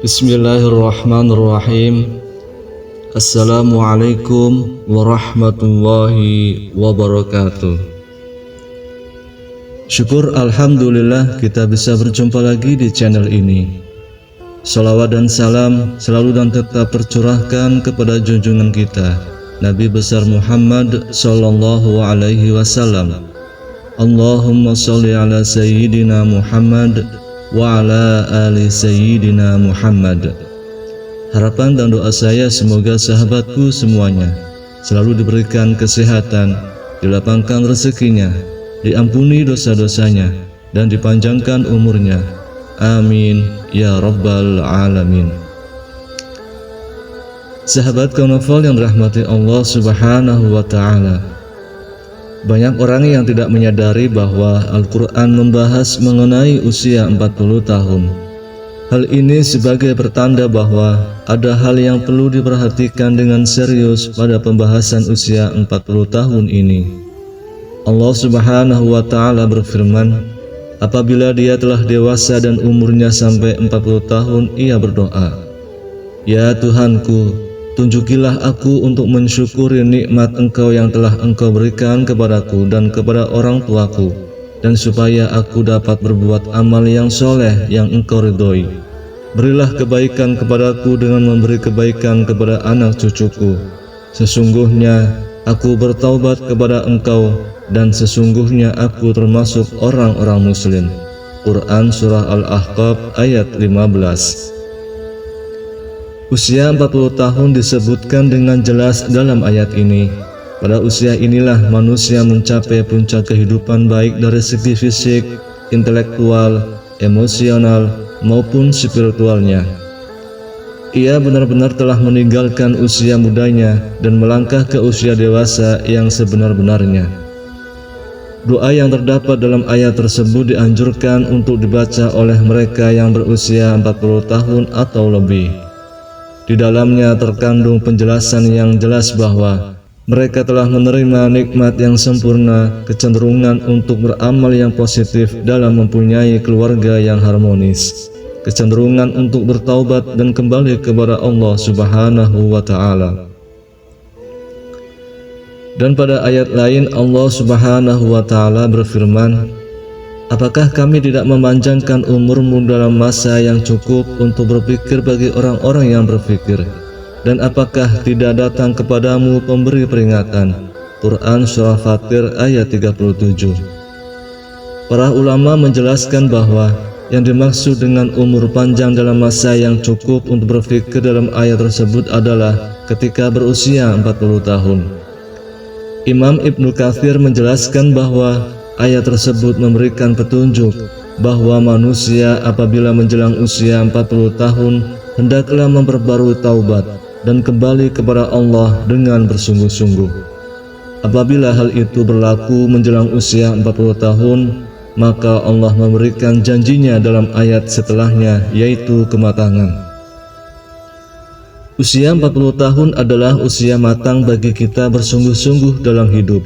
Bismillahirrahmanirrahim. Assalamualaikum warahmatullahi wabarakatuh. Syukur alhamdulillah kita bisa berjumpa lagi di channel ini. Salawat dan salam selalu dan tetap tercurahkan kepada junjungan kita Nabi besar Muhammad sallallahu alaihi wasallam. Allahumma sholli ala sayyidina Muhammad wa ala ali sayyidina Muhammad. Harapan dan doa saya semoga sahabatku semuanya selalu diberikan kesehatan, dilapangkan rezekinya, diampuni dosa-dosanya, dan dipanjangkan umurnya. Amin ya rabbal alamin. Sahabat Konofol yang dirahmati Allah subhanahu wa ta'ala, banyak orang yang tidak menyadari bahwa Al-Quran membahas mengenai usia 40 tahun. Hal ini sebagai pertanda bahwa ada hal yang perlu diperhatikan dengan serius pada pembahasan usia 40 tahun ini. Allah subhanahu wa ta'ala berfirman, apabila dia telah dewasa dan umurnya sampai 40 tahun, ia berdoa, "Ya Tuhanku, tunjukilah aku untuk mensyukuri nikmat Engkau yang telah Engkau berikan kepadaku dan kepada orang tuaku, dan supaya aku dapat berbuat amal yang soleh yang Engkau ridhoi. Berilah kebaikan kepadaku dengan memberi kebaikan kepada anak cucuku. Sesungguhnya aku bertaubat kepada Engkau, dan sesungguhnya aku termasuk orang-orang muslim." Quran Surah Al-Ahqaf ayat 15. Usia 40 tahun disebutkan dengan jelas dalam ayat ini. Pada usia inilah manusia mencapai puncak kehidupan baik dari segi fisik, intelektual, emosional, maupun spiritualnya. Ia benar-benar telah meninggalkan usia mudanya dan melangkah ke usia dewasa yang sebenar-benarnya. Doa yang terdapat dalam ayat tersebut dianjurkan untuk dibaca oleh mereka yang berusia 40 tahun atau lebih. Di dalamnya terkandung penjelasan yang jelas bahwa mereka telah menerima nikmat yang sempurna, kecenderungan untuk beramal yang positif dalam mempunyai keluarga yang harmonis, kecenderungan untuk bertaubat dan kembali kepada Allah subhanahu wa ta'ala. Dan pada ayat lain Allah subhanahu wa ta'ala berfirman, apakah kami tidak memanjangkan umurmu dalam masa yang cukup untuk berpikir bagi orang-orang yang berpikir? Dan apakah tidak datang kepadamu pemberi peringatan? Quran Surah Fatir ayat 37. Para ulama menjelaskan bahwa yang dimaksud dengan umur panjang dalam masa yang cukup untuk berpikir dalam ayat tersebut adalah ketika berusia 40 tahun. Imam Ibnu Katsir menjelaskan bahwa ayat tersebut memberikan petunjuk bahwa manusia apabila menjelang usia 40 tahun hendaklah memperbarui taubat dan kembali kepada Allah dengan bersungguh-sungguh. Apabila hal itu berlaku menjelang usia 40 tahun, maka Allah memberikan janjinya dalam ayat setelahnya, yaitu kematangan. Usia 40 tahun adalah usia matang bagi kita bersungguh-sungguh dalam hidup,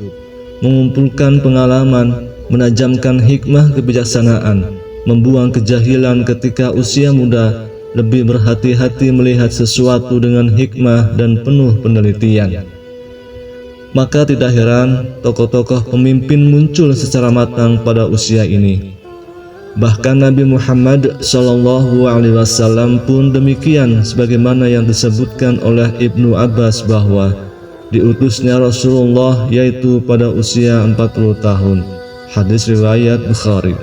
mengumpulkan pengalaman, menajamkan hikmah kebijaksanaan, membuang kejahilan ketika usia muda, lebih berhati-hati melihat sesuatu dengan hikmah dan penuh penelitian. Maka tidak heran tokoh-tokoh pemimpin muncul secara matang pada usia ini. Bahkan Nabi Muhammad SAW pun demikian, sebagaimana yang disebutkan oleh Ibnu Abbas bahwa diutusnya Rasulullah yaitu pada usia 40 tahun. Hadis riwayat Bukhari.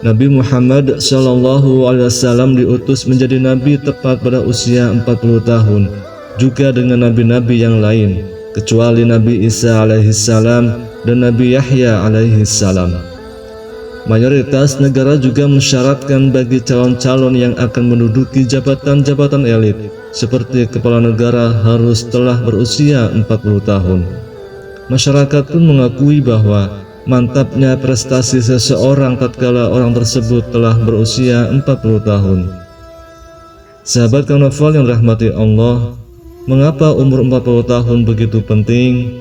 Nabi Muhammad SAW diutus menjadi nabi tepat pada usia 40 tahun, juga dengan nabi-nabi yang lain, kecuali Nabi Isa alaihissalam dan Nabi Yahya alaihissalam. Mayoritas negara juga mensyaratkan bagi calon-calon yang akan menduduki jabatan-jabatan elit seperti kepala negara harus telah berusia 40 tahun. Masyarakat pun mengakui bahwa mantapnya prestasi seseorang tatkala orang tersebut telah berusia 40 tahun. Sahabat Konofol yang dirahmati Allah, mengapa umur 40 tahun begitu penting?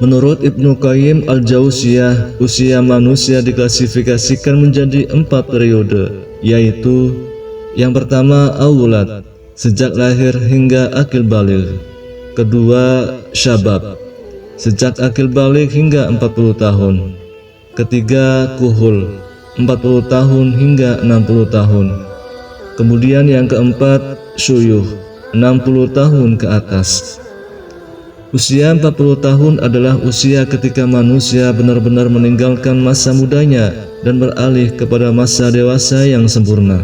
Menurut Ibnu Qayyim Al-Jauziyah, usia manusia diklasifikasikan menjadi 4 periode, yaitu Yang pertama aulad, sejak lahir hingga akil baligh. Kedua syabab, sejak akil baligh hingga 40 tahun. Ketiga kuhul, 40 tahun hingga 60 tahun. Kemudian yang keempat syuyuh, 60 tahun ke atas. Usia 40 tahun adalah usia ketika manusia benar-benar meninggalkan masa mudanya dan beralih kepada masa dewasa yang sempurna.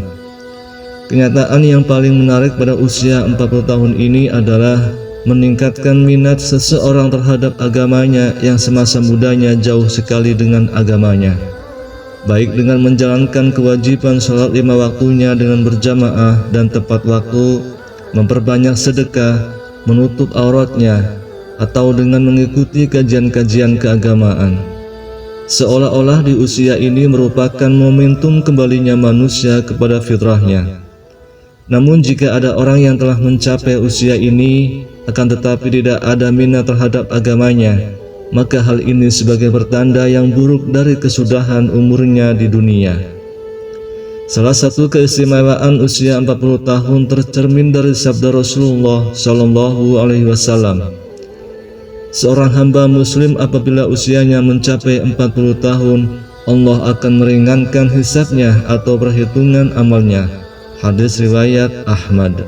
Kenyataan yang paling menarik pada usia 40 tahun ini adalah meningkatkan minat seseorang terhadap agamanya yang semasa mudanya jauh sekali dengan agamanya, baik dengan menjalankan kewajiban sholat 5 waktunya dengan berjamaah dan tepat waktu, memperbanyak sedekah, menutup auratnya, atau dengan mengikuti kajian-kajian keagamaan. Seolah-olah di usia ini merupakan momentum kembalinya manusia kepada fitrahnya. Namun jika ada orang yang telah mencapai usia ini akan tetapi tidak ada minat terhadap agamanya, maka hal ini sebagai pertanda yang buruk dari kesudahan umurnya di dunia. Salah satu keistimewaan usia 40 tahun tercermin dari sabda Rasulullah SAW. Seorang hamba muslim apabila usianya mencapai 40 tahun, Allah akan meringankan hisabnya atau perhitungan amalnya. Hadis riwayat Ahmad.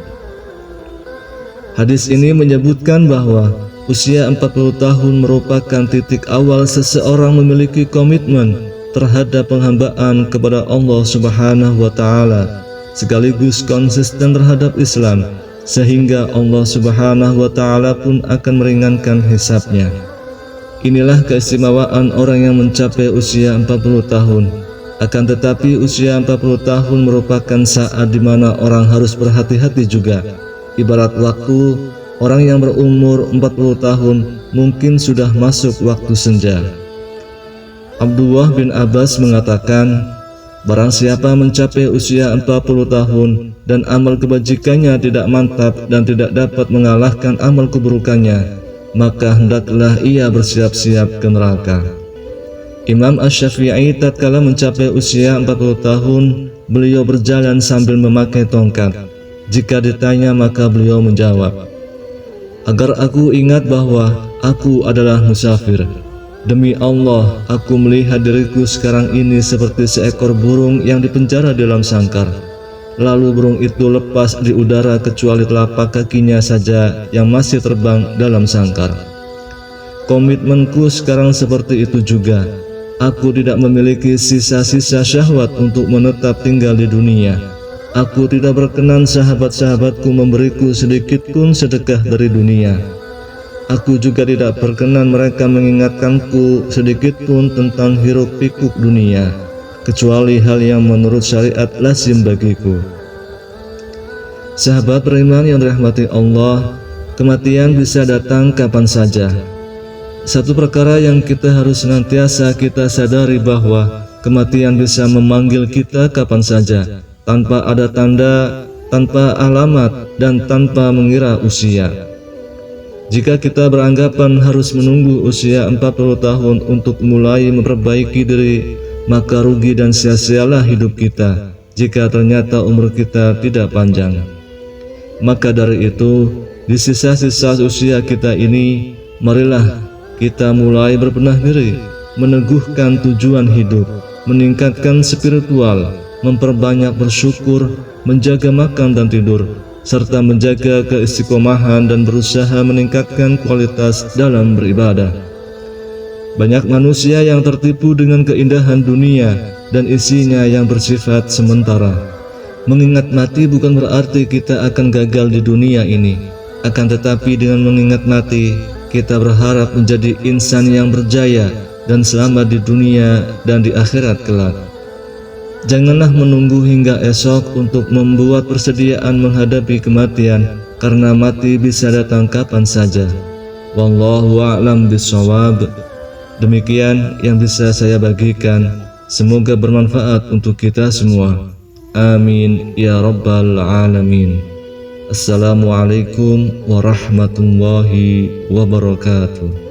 Hadis ini menyebutkan bahwa usia 40 tahun merupakan titik awal seseorang memiliki komitmen terhadap penghambaan kepada Allah Subhanahu wa Ta'ala, sekaligus konsisten terhadap Islam, sehingga Allah Subhanahu wa Ta'ala pun akan meringankan hisabnya. Inilah keistimewaan orang yang mencapai usia 40 tahun. Akan tetapi usia 40 tahun merupakan saat di mana orang harus berhati-hati juga. Ibarat waktu orang yang berumur 40 tahun mungkin sudah masuk waktu senja. Abdullah bin Abbas mengatakan, barang siapa mencapai usia 40 tahun dan amal kebajikannya tidak mantap dan tidak dapat mengalahkan amal keburukannya, maka hendaklah ia bersiap-siap ke neraka. Imam Asy-Syafi'i tatkala mencapai usia 40 tahun, beliau berjalan sambil memakai tongkat. Jika ditanya maka beliau menjawab, agar aku ingat bahwa aku adalah musafir. Demi Allah, aku melihat diriku sekarang ini seperti seekor burung yang dipenjara di dalam sangkar. Lalu burung itu lepas di udara kecuali telapak kakinya saja yang masih terbang dalam sangkar. Komitmenku sekarang seperti itu juga. Aku tidak memiliki sisa-sisa syahwat untuk menetap tinggal di dunia. Aku tidak berkenan sahabat-sahabatku memberiku sedikit pun sedekah dari dunia. Aku juga tidak berkenan mereka mengingatkanku sedikit pun tentang hiruk pikuk dunia, kecuali hal yang menurut syariat lazim bagiku. Sahabat beriman yang dirahmati Allah, kematian bisa datang kapan saja. Satu perkara yang kita harus senantiasa kita sadari bahwa kematian bisa memanggil kita kapan saja, tanpa ada tanda, tanpa alamat, dan tanpa mengira usia. Jika kita beranggapan harus menunggu usia 40 tahun untuk mulai memperbaiki diri, maka rugi dan sia-sialah hidup kita jika ternyata umur kita tidak panjang. Maka dari itu, di sisa-sisa usia kita ini, marilah kita mulai berbenah diri, meneguhkan tujuan hidup, meningkatkan spiritual, memperbanyak bersyukur, menjaga makan dan tidur, serta menjaga keistiqomahan dan berusaha meningkatkan kualitas dalam beribadah. Banyak manusia yang tertipu dengan keindahan dunia dan isinya yang bersifat sementara. Mengingat mati bukan berarti kita akan gagal di dunia ini. Akan tetapi dengan mengingat mati, kita berharap menjadi insan yang berjaya dan selamat di dunia dan di akhirat kelak. Janganlah menunggu hingga esok untuk membuat persediaan menghadapi kematian, karena mati bisa datang kapan saja. Wallahu a'lam bishawab. Demikian yang bisa saya bagikan. Semoga bermanfaat untuk kita semua. Amin ya rabbal alamin. Assalamualaikum warahmatullahi wabarakatuh.